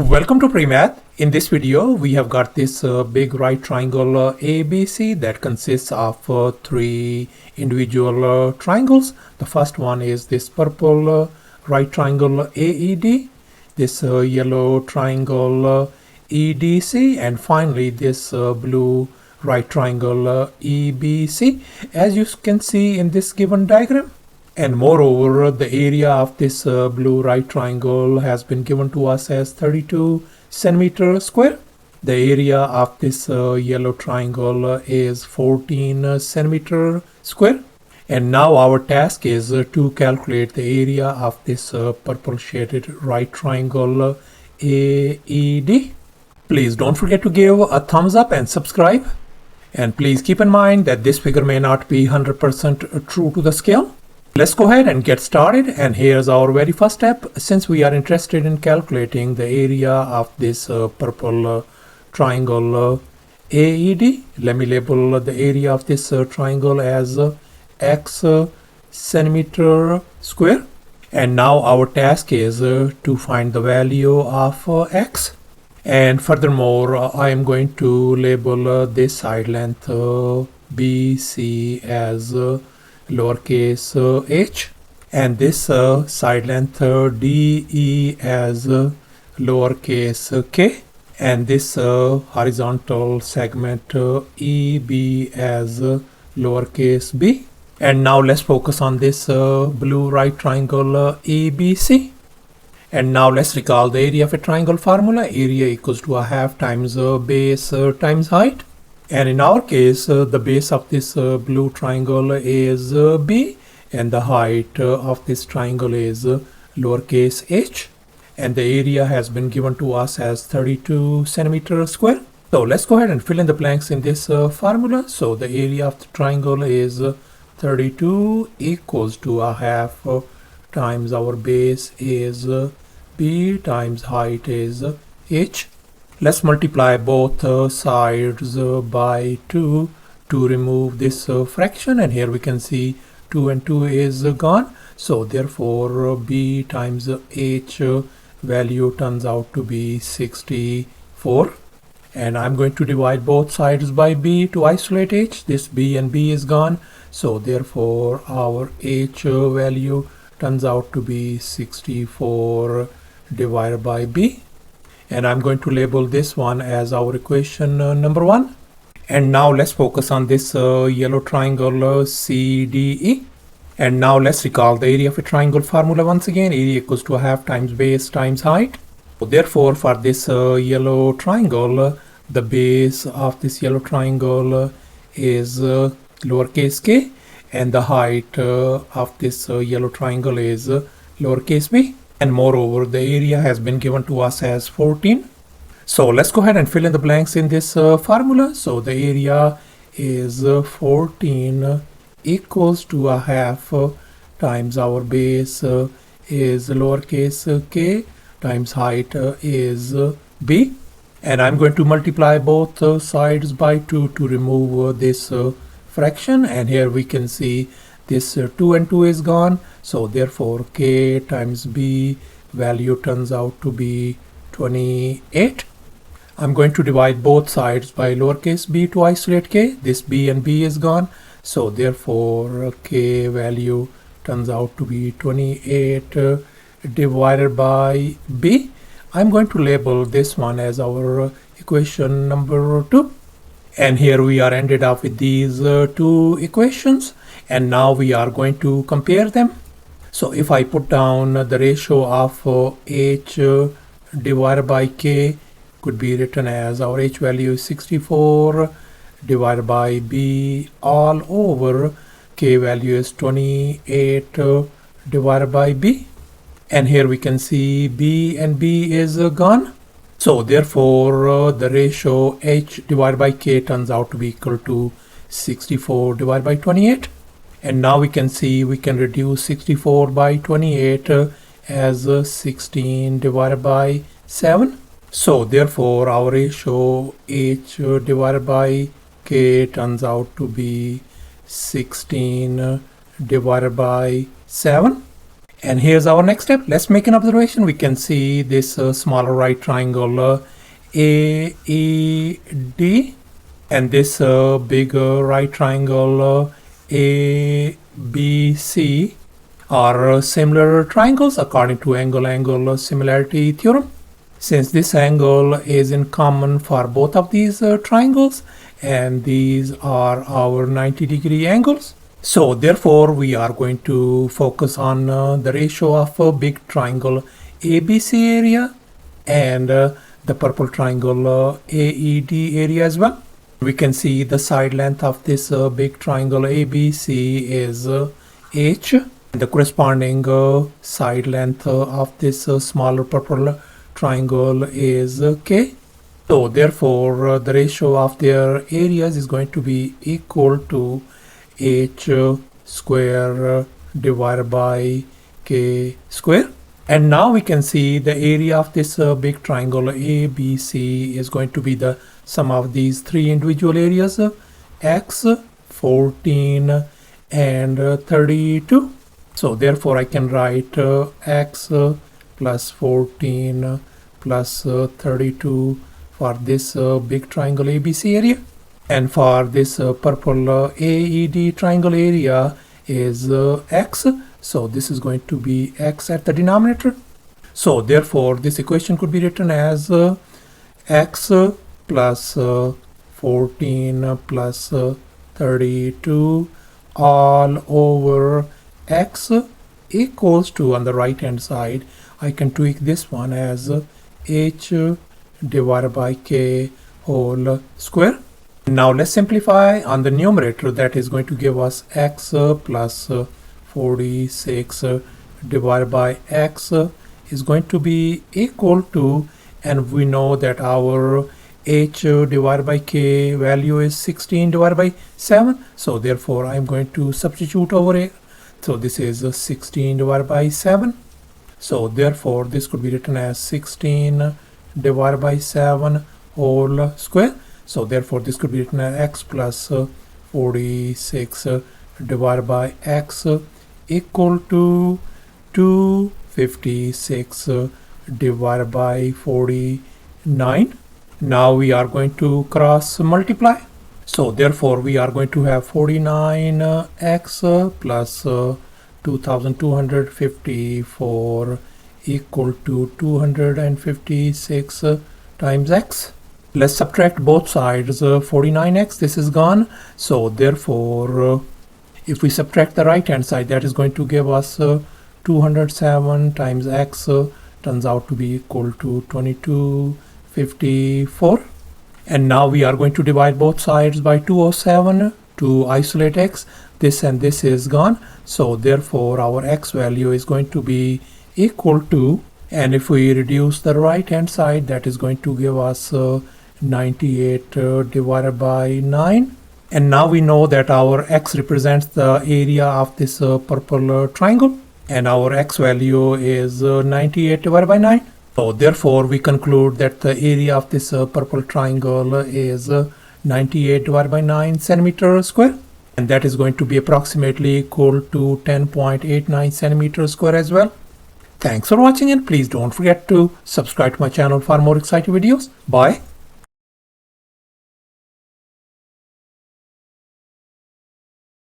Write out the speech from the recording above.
Welcome to PreMath. In this video, we have got this big right triangle ABC that consists of three individual triangles. The first one is this purple right triangle AED, this yellow triangle EDC, and finally this blue right triangle EBC, as you can see in this given diagram. And moreover, the area of this blue right triangle has been given to us as 32 centimeter square. The area of this yellow triangle is 14 centimeter square. And now our task is to calculate the area of this purple shaded right triangle AED. Please don't forget to give a thumbs up and subscribe. And please keep in mind that this figure may not be 100% true to the scale. Let's go ahead and get started, and here's our very first step. Since we are interested in calculating the area of this purple triangle AED, let me label the area of this triangle as x centimeter square. And now our task is to find the value of x. And furthermore, I am going to label this side length BC as lowercase h, and this side length DE as lowercase k, and this horizontal segment EB as lowercase b. And now let's focus on this blue right triangle EBC. And now let's recall the area of a triangle formula. Area equals to a half times base times height. And in our case, the base of this blue triangle is b, and the height of this triangle is lowercase h. And the area has been given to us as 32 centimeter square. So let's go ahead and fill in the blanks in this formula. So the area of the triangle is 32 equals to a half times our base is b times height is h. Let's multiply both sides by 2 to remove this fraction, and here we can see 2 and 2 is gone. So therefore b times h value turns out to be 64. And I'm going to divide both sides by b to isolate h. This b and b is gone. So therefore our h value turns out to be 64 divided by b. And I'm going to label this one as our equation number 1. And now let's focus on this yellow triangle CDE. And now let's recall the area of a triangle formula once again. Area equals to a half times base times height. So therefore, for this yellow triangle, the base of this yellow triangle is lowercase k, and the height of this yellow triangle is lowercase b. And moreover, the area has been given to us as 14. So let's go ahead and fill in the blanks in this formula. So the area is 14 equals to a half times our base is lowercase k times height is b. And I'm going to multiply both sides by 2 to remove this fraction. And here we can see this 2 and 2 is gone. So therefore k times b value turns out to be 28. I'm going to divide both sides by lowercase b to isolate k. This b and b is gone. So therefore k value turns out to be 28 divided by b. I'm going to label this one as our equation number 2. And here we are ended up with these two equations. And now we are going to compare them. So if I put down the ratio of h divided by k, could be written as our h value is 64 divided by b all over k value is 28 divided by b. And here we can see b and b is gone. So therefore the ratio h divided by k turns out to be equal to 64 divided by 28. And now we can see we can reduce 64 by 28 as 16 divided by 7. So therefore our ratio h divided by k turns out to be 16 divided by 7. And here's our next step. Let's make an observation. We can see this smaller right triangle AED and this bigger right triangle ABC are similar triangles according to angle-angle similarity theorem. Since this angle is in common for both of these triangles, and these are our 90-degree angles, so therefore we are going to focus on the ratio of a big triangle ABC area and the purple triangle AED area as well. We can see the side length of this big triangle ABC is H. The corresponding side length of this smaller purple triangle is K. So therefore the ratio of their areas is going to be equal to H square divided by K square. And now we can see the area of this big triangle ABC is going to be the sum of these three individual areas, X, 14 and 32. So therefore I can write X plus 14 plus 32 for this big triangle ABC area. And for this purple AED triangle area is X. So this is going to be X at the denominator. So therefore this equation could be written as X plus 14 plus 32 all over X equals to, on the right hand side, I can tweak this one as H divided by K whole square. Now let's simplify on the numerator. That is going to give us X plus 46 divided by X is going to be equal to, and we know that our H divided by K value is 16 divided by 7. So therefore I'm going to substitute over it. So this is 16 divided by 7. So therefore this could be written as 16 divided by 7 whole square. So therefore this could be written as X plus 46 divided by X equal to 256 divided by 49. Now we are going to cross multiply. So therefore we are going to have 49x plus 2254 equal to 256 times x. Let's subtract both sides. 49x, this is gone. So therefore if we subtract the right hand side, that is going to give us 207 times x turns out to be equal to 2254. And now we are going to divide both sides by 207 to isolate x. This and this is gone. So therefore our x value is going to be equal to, and if we reduce the right hand side, that is going to give us 98 divided by 9. And now we know that our x represents the area of this purple triangle, and our x value is 98 divided by 9. So therefore we conclude that the area of this purple triangle is 98 divided by 9 centimeter square, and that is going to be approximately equal to 10.89 centimeters square as well. Thanks for watching, and please don't forget to subscribe to my channel for more exciting videos. Bye.